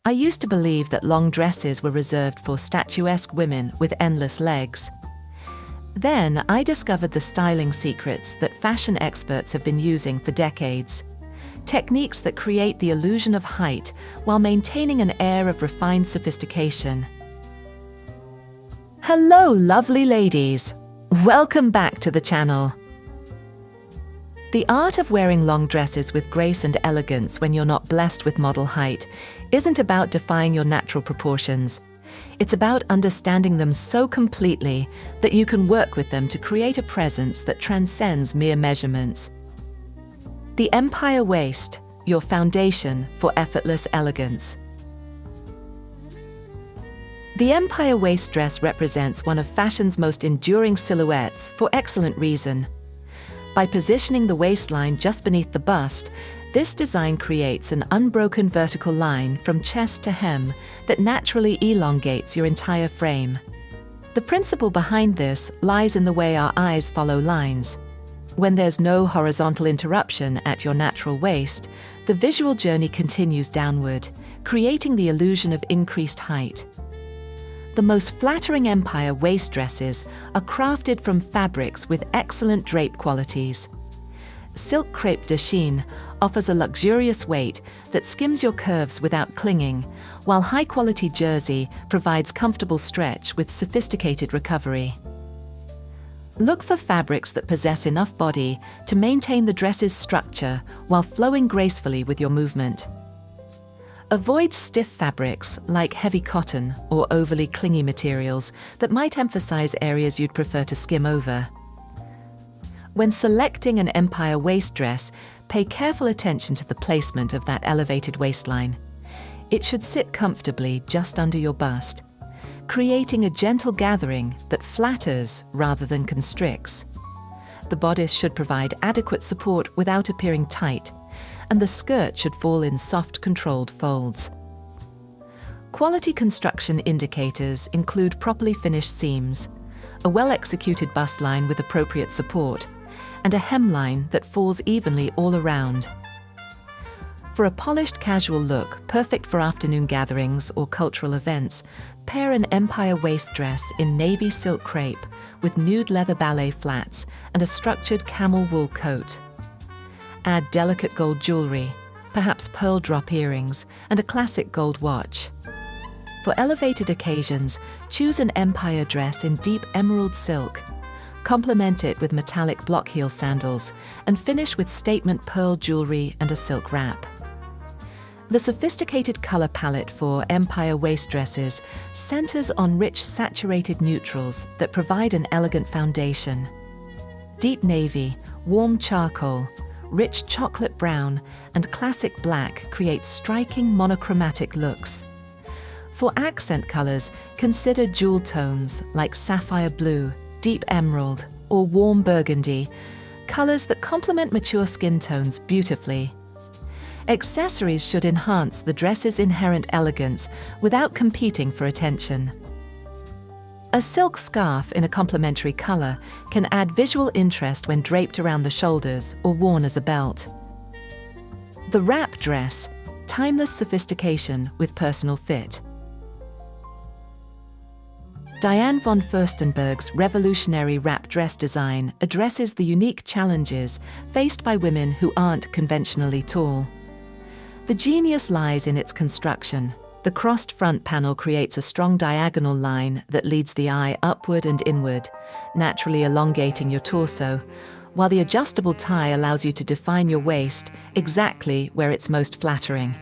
I used to believe that long dresses were reserved for statuesque women with endless legs. Then I discovered the styling secrets that fashion experts have been using for decades. Techniques that create the illusion of height while maintaining an air of refined sophistication. Hello, lovely ladies! Welcome back to the channel. The art of wearing long dresses with grace and elegance when you're not blessed with model height isn't about defying your natural proportions. It's about understanding them so completely that you can work with them to create a presence that transcends mere measurements. The Empire Waist, your foundation for effortless elegance. The Empire Waist dress represents one of fashion's most enduring silhouettes for excellent reason. By positioning the waistline just beneath the bust, this design creates an unbroken vertical line from chest to hem that naturally elongates your entire frame. The principle behind this lies in the way our eyes follow lines. When there's no horizontal interruption at your natural waist, the visual journey continues downward, creating the illusion of increased height. The most flattering Empire waist dresses are crafted from fabrics with excellent drape qualities. Silk crepe de chine offers a luxurious weight that skims your curves without clinging, while high-quality jersey provides comfortable stretch with sophisticated recovery. Look for fabrics that possess enough body to maintain the dress's structure while flowing gracefully with your movement. Avoid stiff fabrics like heavy cotton or overly clingy materials that might emphasize areas you'd prefer to skim over. When selecting an Empire waist dress, pay careful attention to the placement of that elevated waistline. It should sit comfortably just under your bust, creating a gentle gathering that flatters rather than constricts. The bodice should provide adequate support without appearing tight, and the skirt should fall in soft, controlled folds. Quality construction indicators include properly finished seams, a well-executed bustline with appropriate support, and a hemline that falls evenly all around. For a polished casual look, perfect for afternoon gatherings or cultural events, pair an Empire waist dress in navy silk crepe with nude leather ballet flats and a structured camel wool coat. Add delicate gold jewelry, perhaps pearl drop earrings, and a classic gold watch. For elevated occasions, choose an Empire dress in deep emerald silk. Complement it with metallic block heel sandals, and finish with statement pearl jewelry and a silk wrap. The sophisticated color palette for Empire waist dresses centers on rich saturated neutrals that provide an elegant foundation. Deep navy, warm charcoal, rich chocolate brown, and classic black create striking monochromatic looks. For accent colors, consider jewel tones like sapphire blue, deep emerald, or warm burgundy, colors that complement mature skin tones beautifully. Accessories should enhance the dress's inherent elegance without competing for attention. A silk scarf in a complementary color can add visual interest when draped around the shoulders or worn as a belt. The wrap dress, timeless sophistication with personal fit. Diane von Furstenberg's revolutionary wrap dress design addresses the unique challenges faced by women who aren't conventionally tall. The genius lies in its construction. The crossed front panel creates a strong diagonal line that leads the eye upward and inward, naturally elongating your torso, while the adjustable tie allows you to define your waist exactly where it's most flattering.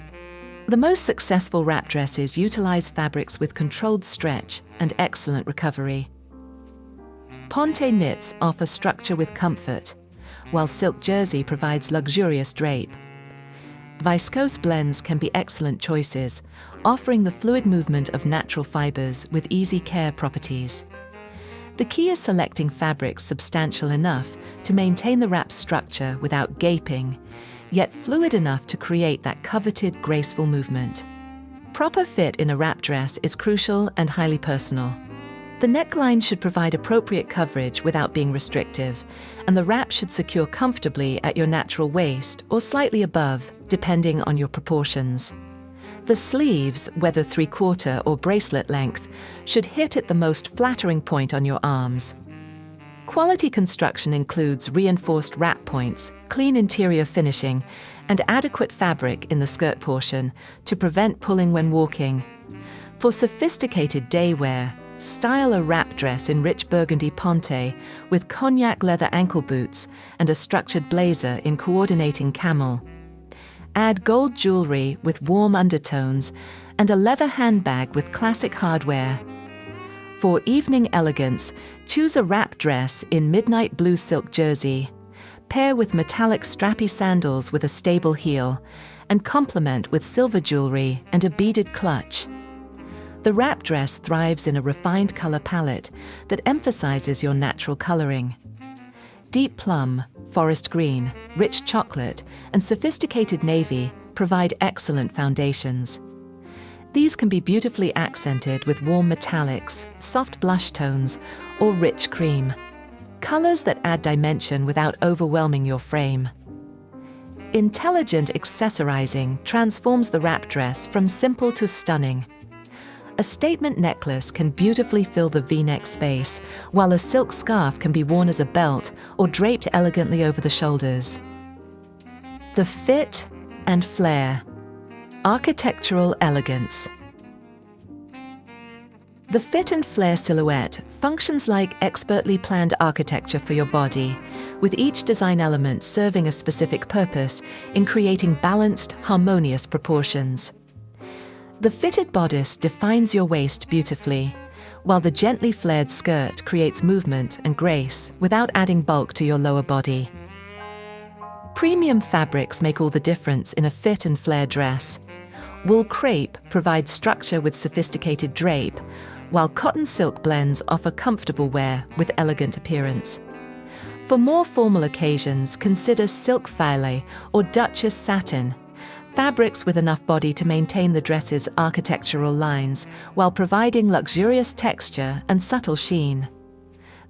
The most successful wrap dresses utilize fabrics with controlled stretch and excellent recovery. Ponte knits offer structure with comfort, while silk jersey provides luxurious drape. Viscose blends can be excellent choices, offering the fluid movement of natural fibers with easy care properties. The key is selecting fabrics substantial enough to maintain the wrap's structure without gaping, yet fluid enough to create that coveted, graceful movement. Proper fit in a wrap dress is crucial and highly personal. The neckline should provide appropriate coverage without being restrictive, and the wrap should secure comfortably at your natural waist or slightly above, depending on your proportions. The sleeves, whether 3/4 or bracelet length, should hit at the most flattering point on your arms. Quality construction includes reinforced wrap points, clean interior finishing, and adequate fabric in the skirt portion to prevent pulling when walking. For sophisticated day wear, style a wrap dress in rich burgundy ponte with cognac leather ankle boots and a structured blazer in coordinating camel. Add gold jewelry with warm undertones and a leather handbag with classic hardware. For evening elegance, choose a wrap dress in midnight blue silk jersey. Pair with metallic strappy sandals with a stable heel, and complement with silver jewelry and a beaded clutch. The wrap dress thrives in a refined color palette that emphasizes your natural coloring. Deep plum, forest green, rich chocolate, and sophisticated navy provide excellent foundations. These can be beautifully accented with warm metallics, soft blush tones, or rich cream. Colors that add dimension without overwhelming your frame. Intelligent accessorizing transforms the wrap dress from simple to stunning. A statement necklace can beautifully fill the V-neck space, while a silk scarf can be worn as a belt or draped elegantly over the shoulders. The fit and flair. Architectural elegance. The fit and flare silhouette functions like expertly planned architecture for your body, with each design element serving a specific purpose in creating balanced, harmonious proportions. The fitted bodice defines your waist beautifully, while the gently flared skirt creates movement and grace without adding bulk to your lower body. Premium fabrics make all the difference in a fit and flare dress. Wool crepe provides structure with sophisticated drape, while cotton silk blends offer comfortable wear with elegant appearance. For more formal occasions, consider silk filet or Duchess satin, fabrics with enough body to maintain the dress's architectural lines while providing luxurious texture and subtle sheen.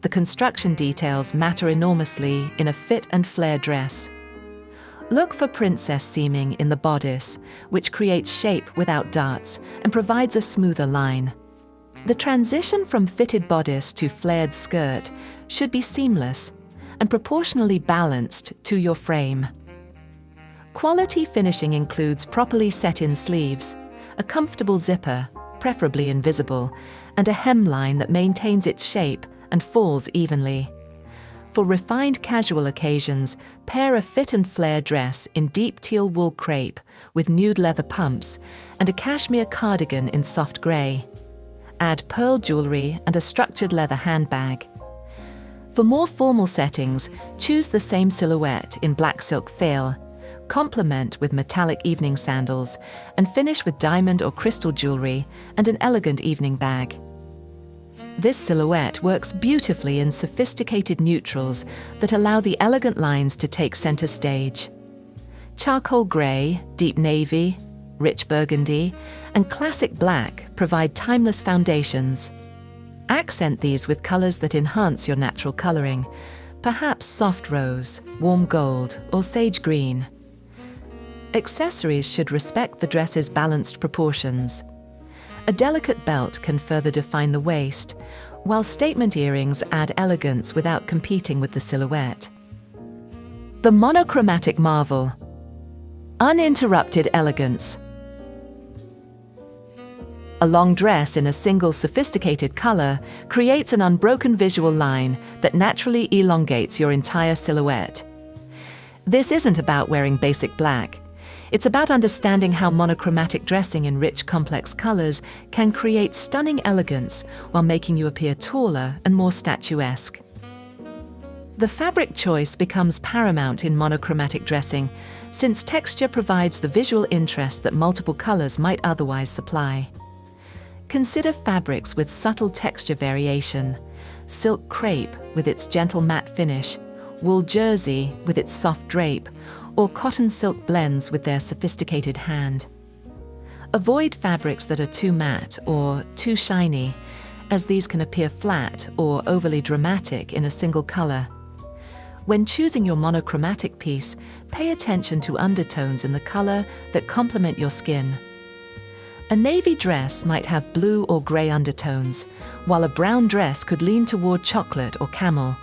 The construction details matter enormously in a fit and flare dress. Look for princess seaming in the bodice, which creates shape without darts and provides a smoother line. The transition from fitted bodice to flared skirt should be seamless and proportionally balanced to your frame. Quality finishing includes properly set-in sleeves, a comfortable zipper, preferably invisible, and a hemline that maintains its shape and falls evenly. For refined casual occasions, pair a fit and flare dress in deep teal wool crepe with nude leather pumps and a cashmere cardigan in soft grey. Add pearl jewelry and a structured leather handbag. For more formal settings, choose the same silhouette in black silk fail, complement with metallic evening sandals, and finish with diamond or crystal jewelry and an elegant evening bag. This silhouette works beautifully in sophisticated neutrals that allow the elegant lines to take center stage. Charcoal grey, deep navy, rich burgundy, and classic black provide timeless foundations. Accent these with colors that enhance your natural coloring, perhaps soft rose, warm gold, or sage green. Accessories should respect the dress's balanced proportions. A delicate belt can further define the waist, while statement earrings add elegance without competing with the silhouette. The monochromatic marvel. Uninterrupted elegance. A long dress in a single sophisticated color creates an unbroken visual line that naturally elongates your entire silhouette. This isn't about wearing basic black. It's about understanding how monochromatic dressing in rich, complex colors can create stunning elegance while making you appear taller and more statuesque. The fabric choice becomes paramount in monochromatic dressing, since texture provides the visual interest that multiple colors might otherwise supply. Consider fabrics with subtle texture variation: silk crepe with its gentle matte finish, wool jersey with its soft drape, or cotton silk blends with their sophisticated hand. Avoid fabrics that are too matte or too shiny, as these can appear flat or overly dramatic in a single color. When choosing your monochromatic piece, pay attention to undertones in the color that complement your skin. A navy dress might have blue or grey undertones, while a brown dress could lean toward chocolate or camel.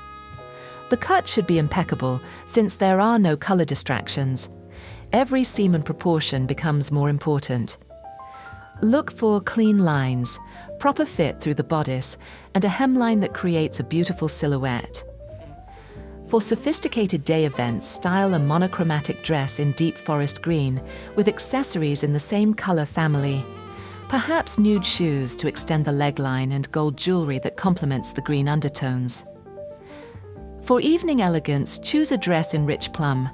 The cut should be impeccable, since there are no color distractions. Every seam and proportion becomes more important. Look for clean lines, proper fit through the bodice, and a hemline that creates a beautiful silhouette. For sophisticated day events, style a monochromatic dress in deep forest green with accessories in the same color family. Perhaps nude shoes to extend the leg line and gold jewelry that complements the green undertones. For evening elegance, choose a dress in rich plum.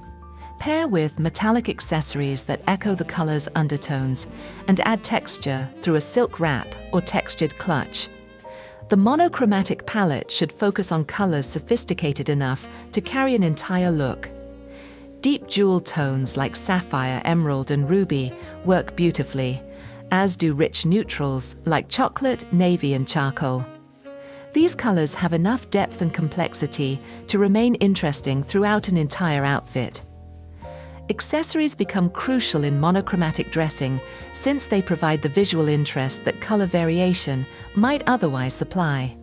Pair with metallic accessories that echo the color's undertones and add texture through a silk wrap or textured clutch. The monochromatic palette should focus on colors sophisticated enough to carry an entire look. Deep jewel tones like sapphire, emerald, and ruby work beautifully, as do rich neutrals like chocolate, navy, and charcoal. These colors have enough depth and complexity to remain interesting throughout an entire outfit. Accessories become crucial in monochromatic dressing since they provide the visual interest that color variation might otherwise supply.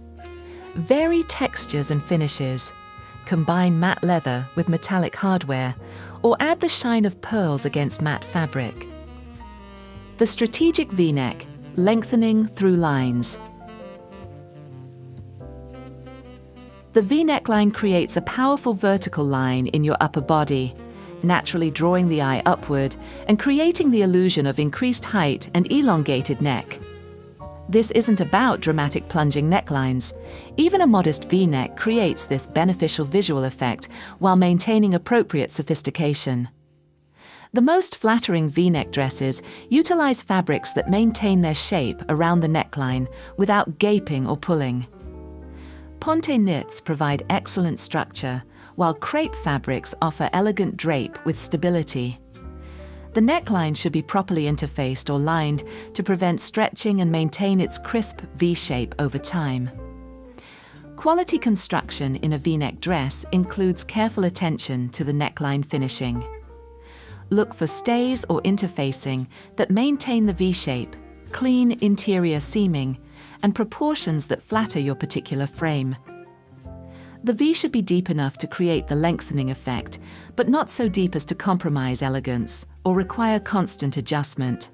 Vary textures and finishes. Combine matte leather with metallic hardware, or add the shine of pearls against matte fabric. The strategic V-neck, lengthening through lines. The V-neckline creates a powerful vertical line in your upper body, naturally drawing the eye upward and creating the illusion of increased height and elongated neck. This isn't about dramatic plunging necklines. Even a modest V-neck creates this beneficial visual effect while maintaining appropriate sophistication. The most flattering V-neck dresses utilize fabrics that maintain their shape around the neckline without gaping or pulling. Ponte knits provide excellent structure, while crepe fabrics offer elegant drape with stability. The neckline should be properly interfaced or lined to prevent stretching and maintain its crisp V shape over time. Quality construction in a V-neck dress includes careful attention to the neckline finishing. Look for stays or interfacing that maintain the V shape, clean interior seaming, and proportions that flatter your particular frame. The V should be deep enough to create the lengthening effect, but not so deep as to compromise elegance or require constant adjustment.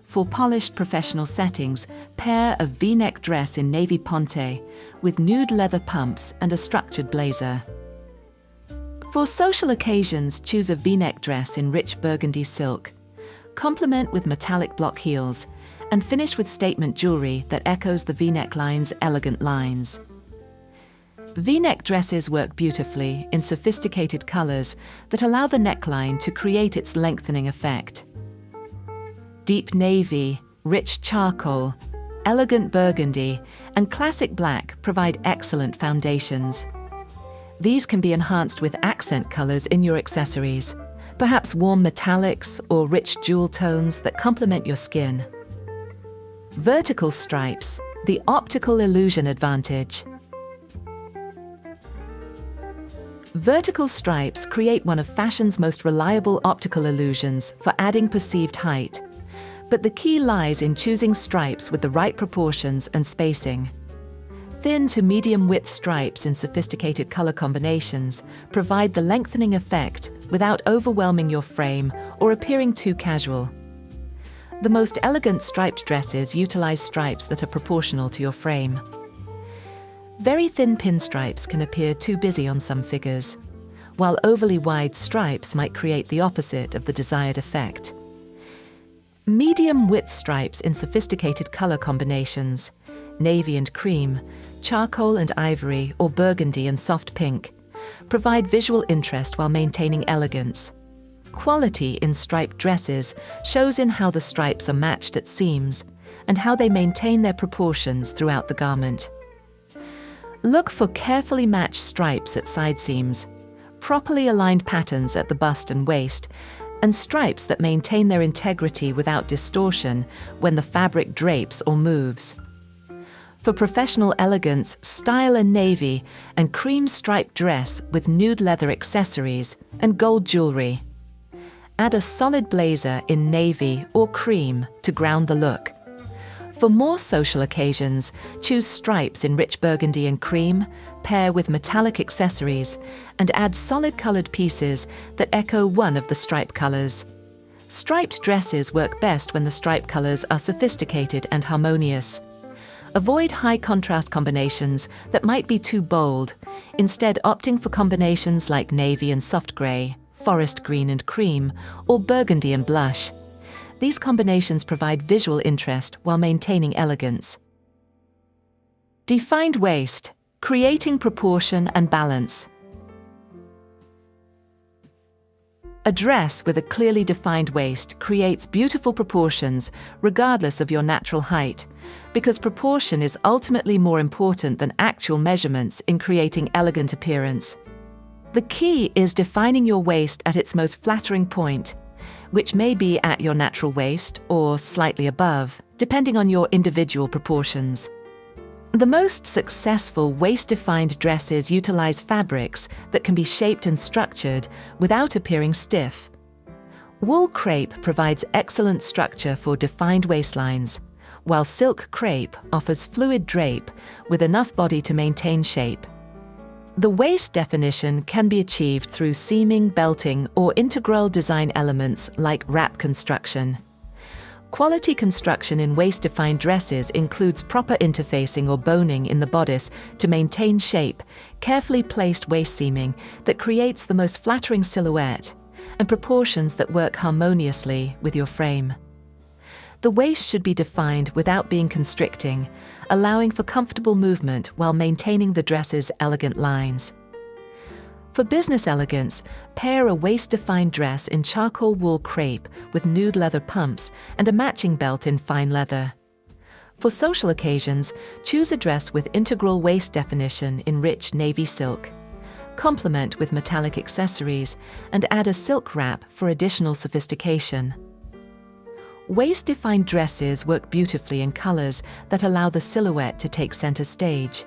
For polished professional settings, pair a V-neck dress in navy ponte with nude leather pumps and a structured blazer. For social occasions, choose a V-neck dress in rich burgundy silk. Complement with metallic block heels and finish with statement jewelry that echoes the V-neck line's elegant lines. V-neck dresses work beautifully in sophisticated colors that allow the neckline to create its lengthening effect. Deep navy, rich charcoal, elegant burgundy, and classic black provide excellent foundations. These can be enhanced with accent colors in your accessories, perhaps warm metallics or rich jewel tones that complement your skin. Vertical stripes, the optical illusion advantage. Vertical stripes create one of fashion's most reliable optical illusions for adding perceived height. But the key lies in choosing stripes with the right proportions and spacing. Thin to medium width stripes in sophisticated color combinations provide the lengthening effect without overwhelming your frame or appearing too casual. The most elegant striped dresses utilize stripes that are proportional to your frame. Very thin pinstripes can appear too busy on some figures, while overly wide stripes might create the opposite of the desired effect. Medium width stripes in sophisticated color combinations, navy and cream, charcoal and ivory, or burgundy and soft pink, provide visual interest while maintaining elegance. Quality in striped dresses shows in how the stripes are matched at seams and how they maintain their proportions throughout the garment. Look for carefully matched stripes at side seams, properly aligned patterns at the bust and waist, and stripes that maintain their integrity without distortion when the fabric drapes or moves. For professional elegance, style a navy and cream striped dress with nude leather accessories and gold jewelry. Add a solid blazer in navy or cream to ground the look. For more social occasions, choose stripes in rich burgundy and cream, pair with metallic accessories, and add solid colored pieces that echo one of the stripe colors. Striped dresses work best when the stripe colors are sophisticated and harmonious. Avoid high contrast combinations that might be too bold, instead opting for combinations like navy and soft gray, forest green and cream, or burgundy and blush. These combinations provide visual interest while maintaining elegance. Defined waist, creating proportion and balance. A dress with a clearly defined waist creates beautiful proportions regardless of your natural height, because proportion is ultimately more important than actual measurements in creating elegant appearance. The key is defining your waist at its most flattering point, which may be at your natural waist or slightly above, depending on your individual proportions. The most successful waist-defined dresses utilize fabrics that can be shaped and structured without appearing stiff. Wool crepe provides excellent structure for defined waistlines, while silk crepe offers fluid drape with enough body to maintain shape. The waist definition can be achieved through seaming, belting, or integral design elements like wrap construction. Quality construction in waist-defined dresses includes proper interfacing or boning in the bodice to maintain shape, carefully placed waist seaming that creates the most flattering silhouette, and proportions that work harmoniously with your frame. The waist should be defined without being constricting, allowing for comfortable movement while maintaining the dress's elegant lines. For business elegance, pair a waist-defined dress in charcoal wool crepe with nude leather pumps and a matching belt in fine leather. For social occasions, choose a dress with integral waist definition in rich navy silk. Complement with metallic accessories and add a silk wrap for additional sophistication. Waist-defined dresses work beautifully in colors that allow the silhouette to take center stage.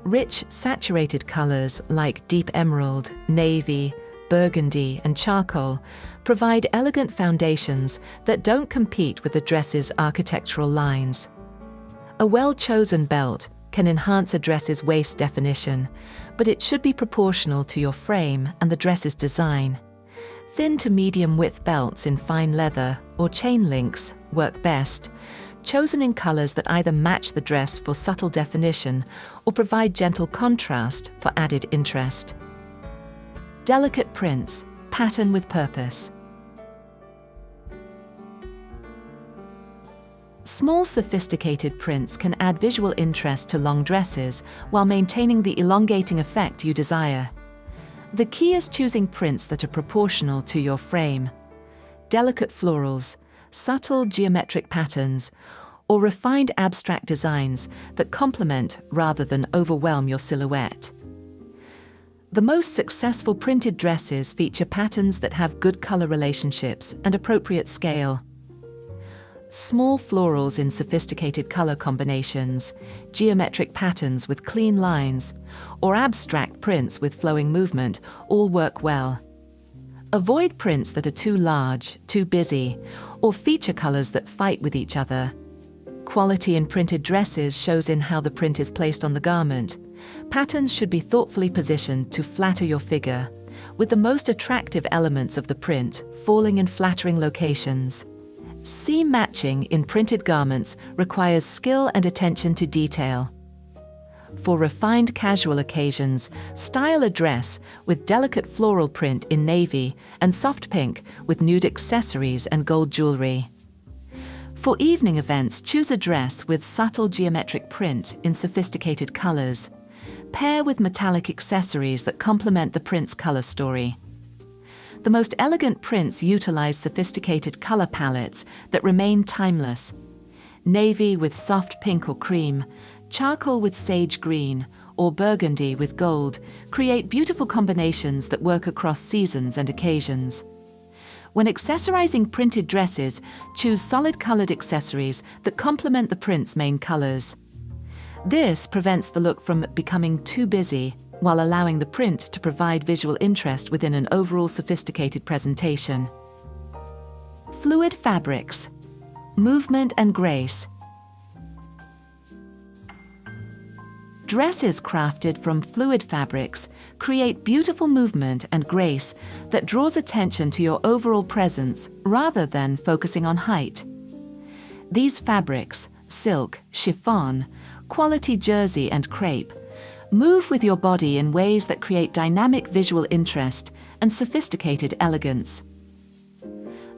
Rich, saturated colors like deep emerald, navy, burgundy, and charcoal provide elegant foundations that don't compete with the dress's architectural lines. A well-chosen belt can enhance a dress's waist definition, but it should be proportional to your frame and the dress's design. Thin to medium width belts in fine leather or chain links work best, chosen in colors that either match the dress for subtle definition or provide gentle contrast for added interest. Delicate prints, pattern with purpose. Small sophisticated prints can add visual interest to long dresses while maintaining the elongating effect you desire. The key is choosing prints that are proportional to your frame. Delicate florals, subtle geometric patterns, or refined abstract designs that complement rather than overwhelm your silhouette. The most successful printed dresses feature patterns that have good color relationships and appropriate scale. Small florals in sophisticated color combinations, geometric patterns with clean lines, or abstract prints with flowing movement all work well. Avoid prints that are too large, too busy, or feature colors that fight with each other. Quality in printed dresses shows in how the print is placed on the garment. Patterns should be thoughtfully positioned to flatter your figure, with the most attractive elements of the print falling in flattering locations. Seam matching in printed garments requires skill and attention to detail. For refined casual occasions, style a dress with delicate floral print in navy and soft pink with nude accessories and gold jewelry. For evening events, choose a dress with subtle geometric print in sophisticated colors. Pair with metallic accessories that complement the print's color story. The most elegant prints utilize sophisticated color palettes that remain timeless. Navy with soft pink or cream, charcoal with sage green, or burgundy with gold create beautiful combinations that work across seasons and occasions. When accessorizing printed dresses, choose solid-colored accessories that complement the print's main colors. This prevents the look from becoming too busy, while allowing the print to provide visual interest within an overall sophisticated presentation. Fluid fabrics, movement and grace. Dresses crafted from fluid fabrics create beautiful movement and grace that draws attention to your overall presence rather than focusing on height. These fabrics, silk, chiffon, quality jersey and crepe, move with your body in ways that create dynamic visual interest and sophisticated elegance.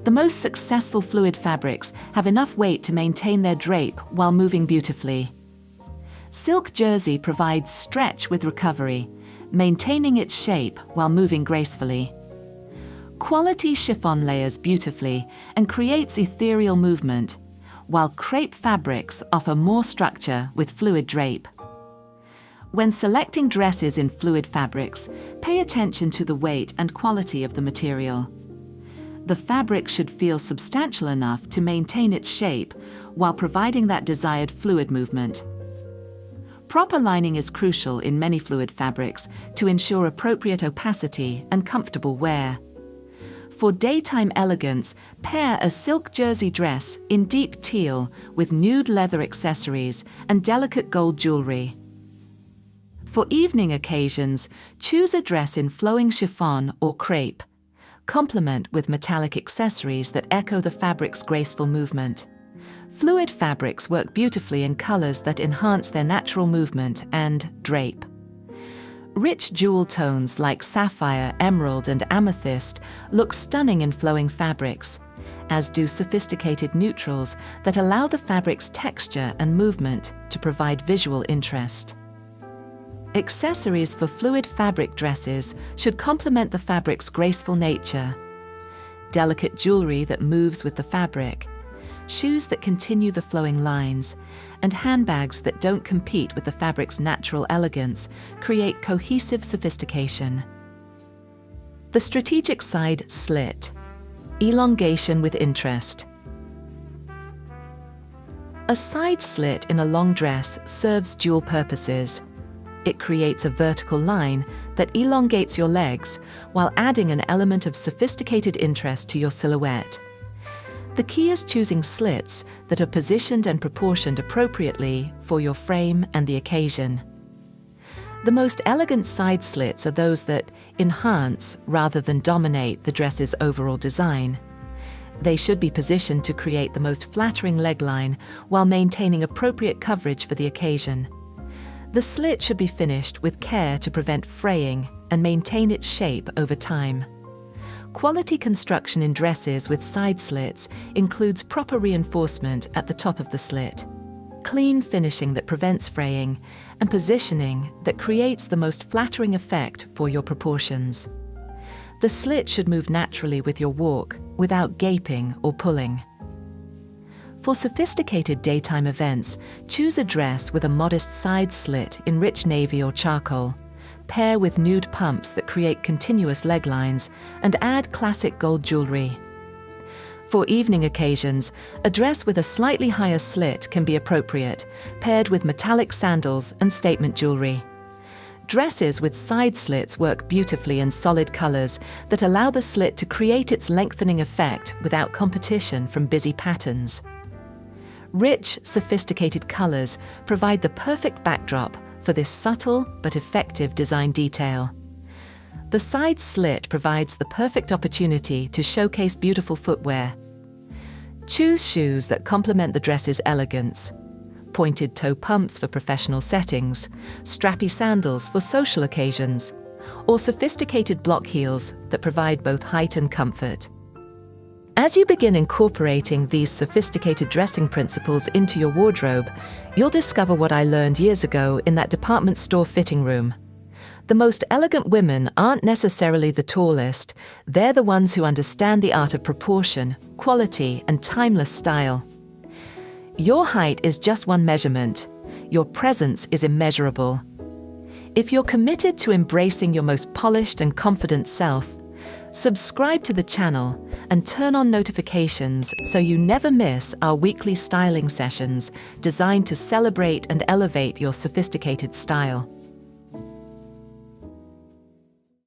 The most successful fluid fabrics have enough weight to maintain their drape while moving beautifully. Silk jersey provides stretch with recovery, maintaining its shape while moving gracefully. Quality chiffon layers beautifully and creates ethereal movement, while crepe fabrics offer more structure with fluid drape. When selecting dresses in fluid fabrics, pay attention to the weight and quality of the material. The fabric should feel substantial enough to maintain its shape while providing that desired fluid movement. Proper lining is crucial in many fluid fabrics to ensure appropriate opacity and comfortable wear. For daytime elegance, pair a silk jersey dress in deep teal with nude leather accessories and delicate gold jewelry. For evening occasions, choose a dress in flowing chiffon or crepe. Complement with metallic accessories that echo the fabric's graceful movement. Fluid fabrics work beautifully in colors that enhance their natural movement and drape. Rich jewel tones like sapphire, emerald, and amethyst look stunning in flowing fabrics, as do sophisticated neutrals that allow the fabric's texture and movement to provide visual interest. Accessories for fluid fabric dresses should complement the fabric's graceful nature. Delicate jewelry that moves with the fabric, shoes that continue the flowing lines, and handbags that don't compete with the fabric's natural elegance create cohesive sophistication. The strategic side slit, elongation with interest. A side slit in a long dress serves dual purposes. It creates a vertical line that elongates your legs while adding an element of sophisticated interest to your silhouette. The key is choosing slits that are positioned and proportioned appropriately for your frame and the occasion. The most elegant side slits are those that enhance rather than dominate the dress's overall design. They should be positioned to create the most flattering leg line while maintaining appropriate coverage for the occasion. The slit should be finished with care to prevent fraying and maintain its shape over time. Quality construction in dresses with side slits includes proper reinforcement at the top of the slit, clean finishing that prevents fraying, and positioning that creates the most flattering effect for your proportions. The slit should move naturally with your walk without gaping or pulling. For sophisticated daytime events, choose a dress with a modest side slit in rich navy or charcoal. Pair with nude pumps that create continuous leg lines, and add classic gold jewelry. For evening occasions, a dress with a slightly higher slit can be appropriate, paired with metallic sandals and statement jewelry. Dresses with side slits work beautifully in solid colors that allow the slit to create its lengthening effect without competition from busy patterns. Rich, sophisticated colors provide the perfect backdrop for this subtle but effective design detail. The side slit provides the perfect opportunity to showcase beautiful footwear. Choose shoes that complement the dress's elegance. Pointed toe pumps for professional settings, strappy sandals for social occasions, or sophisticated block heels that provide both height and comfort. As you begin incorporating these sophisticated dressing principles into your wardrobe, you'll discover what I learned years ago in that department store fitting room. The most elegant women aren't necessarily the tallest. They're the ones who understand the art of proportion, quality, and timeless style. Your height is just one measurement. Your presence is immeasurable. If you're committed to embracing your most polished and confident self, subscribe to the channel and turn on notifications so you never miss our weekly styling sessions designed to celebrate and elevate your sophisticated style.